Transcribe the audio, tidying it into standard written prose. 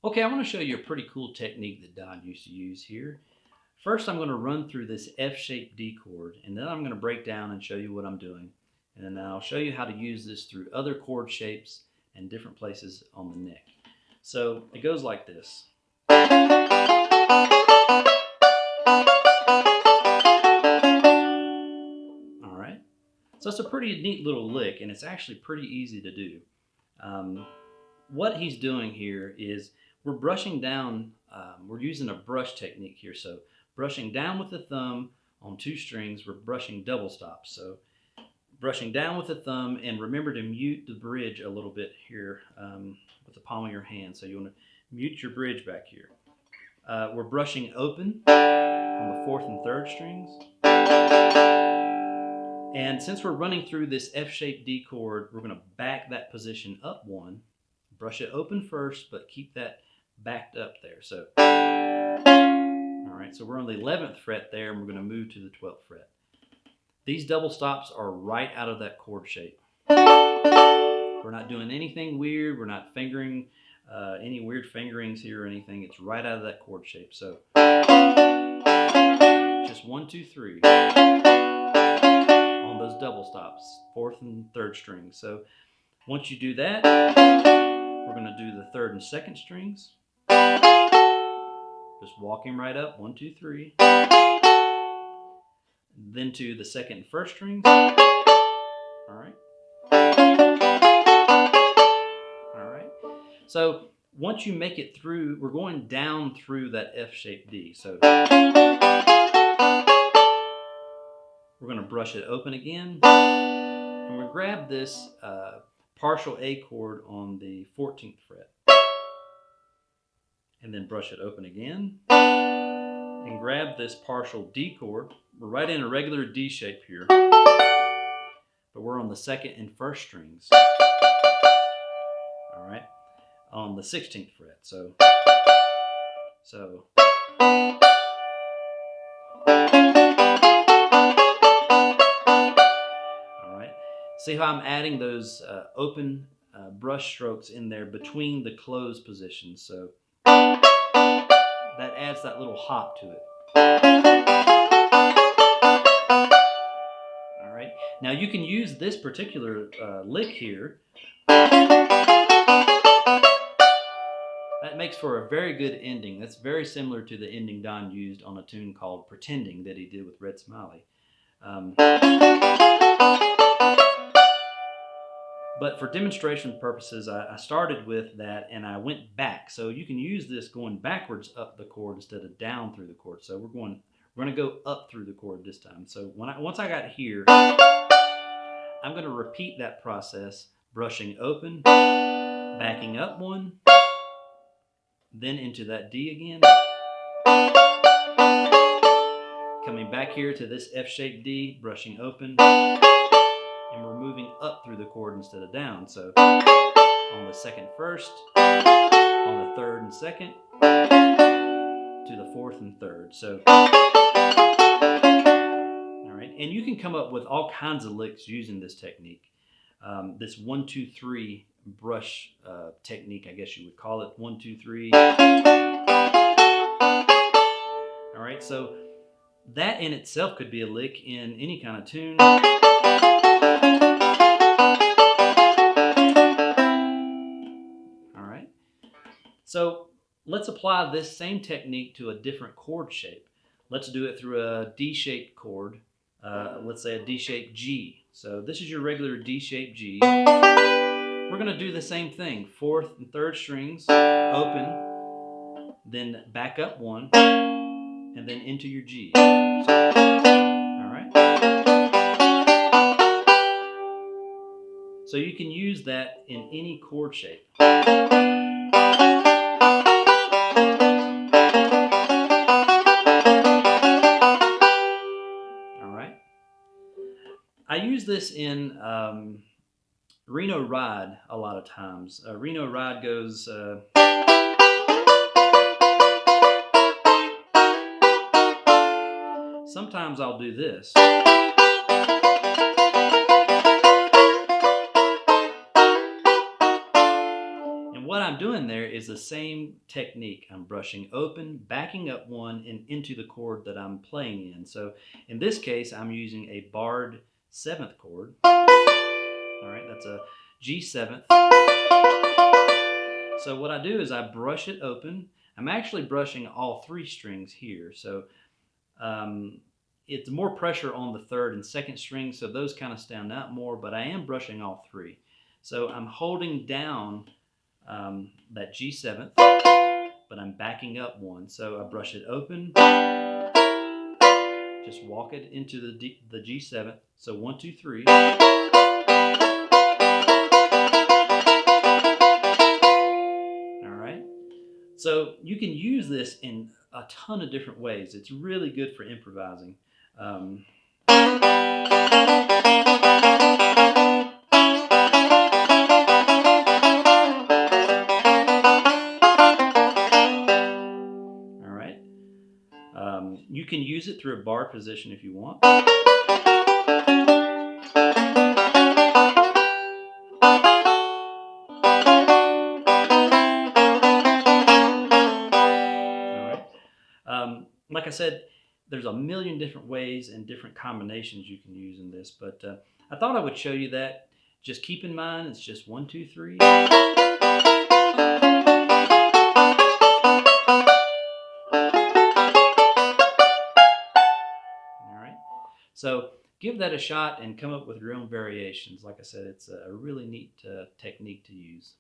Okay, I want to show you a pretty cool technique that Don used to use here. First, I'm going to run through this F-shaped D chord, and then I'm going to break down and show you what I'm doing. And then I'll show you how to use this through other chord shapes and different places on the neck. So it goes like this. All right. So it's a pretty neat little lick, and it's actually pretty easy to do. What he's doing here is we're brushing down, we're using a brush technique here. So brushing down with the thumb on two strings, we're brushing double stops. So brushing down with the thumb, and remember to mute the bridge a little bit here with the palm of your hand. So you want to mute your bridge back here. We're brushing open on the fourth and third strings. And since we're running through this F-shaped D chord, we're going to back that position up one. Brush it open first, but keep that backed up there. So, all right, so we're on the 11th fret there, and we're going to move to the 12th fret. These double stops are right out of that chord shape. We're not doing anything weird. We're not fingering any weird fingerings here or anything. It's right out of that chord shape. So, just 1, 2, 3 on those double stops, fourth and third strings. So, once you do that, we're going to do the third and second strings. Just walking right up, 1, 2, 3. Then to the second and first strings. All right. All right. So once you make it through, we're going down through that F-shaped D. So we're going to brush it open again. And we'll grab this partial A chord on the 14th fret. And then brush it open again. And grab this partial D chord. We're right in a regular D shape here. But we're on the second and first strings. All right. On the 16th fret. So. All right. See how I'm adding those open brush strokes in there between the closed positions. So that adds that little hop to it. All right. Now you can use this particular lick here. That makes for a very good ending. That's very similar to the ending Don used on a tune called Pretending that he did with Red Smiley. But for demonstration purposes, I started with that and I went back. So you can use this going backwards up the chord instead of down through the chord. So we're going to go up through the chord this time. So once I got here, I'm going to repeat that process, brushing open, backing up one, then into that D again, coming back here to this F-shaped D, brushing open, and we're moving up through the chord instead of down. So on the second first, on the third and second, to the fourth and third. So, all right, and you can come up with all kinds of licks using this technique. This 1, 2, 3 brush technique, I guess you would call it. 1, 2, 3. All right, so that in itself could be a lick in any kind of tune. All right, so let's apply this same technique to a different chord shape. Let's do it through a D-shaped chord. Let's say a D-shaped G. So this is your regular D-shaped G. We're going to do the same thing. Fourth and third strings, open, then back up one, and then into your G. So, all right. So you can use that in any chord shape. All right. I use this in Reno Ride a lot of times. Reno Ride goes. Sometimes I'll do this. And what I'm doing there is the same technique. I'm brushing open, backing up one, and into the chord that I'm playing in. So in this case, I'm using a barred 7th chord. All right, that's a G7th. So what I do is I brush it open. I'm actually brushing all 3 strings here. So it's more pressure on the 3rd and 2nd string, so those kind of stand out more, but I am brushing all 3. So I'm holding down that G7th, but I'm backing up one. So I brush it open, just walk it into the G7th. So 1, 2, 3. All right. So you can use this in a ton of different ways. It's really good for improvising. All right. You can use it through a bar position if you want. Like I said, there's a million different ways and different combinations you can use in this, but I thought I would show you that. Just keep in mind, it's just 1, 2, 3. All right. So give that a shot and come up with your own variations. Like I said, it's a really neat technique to use.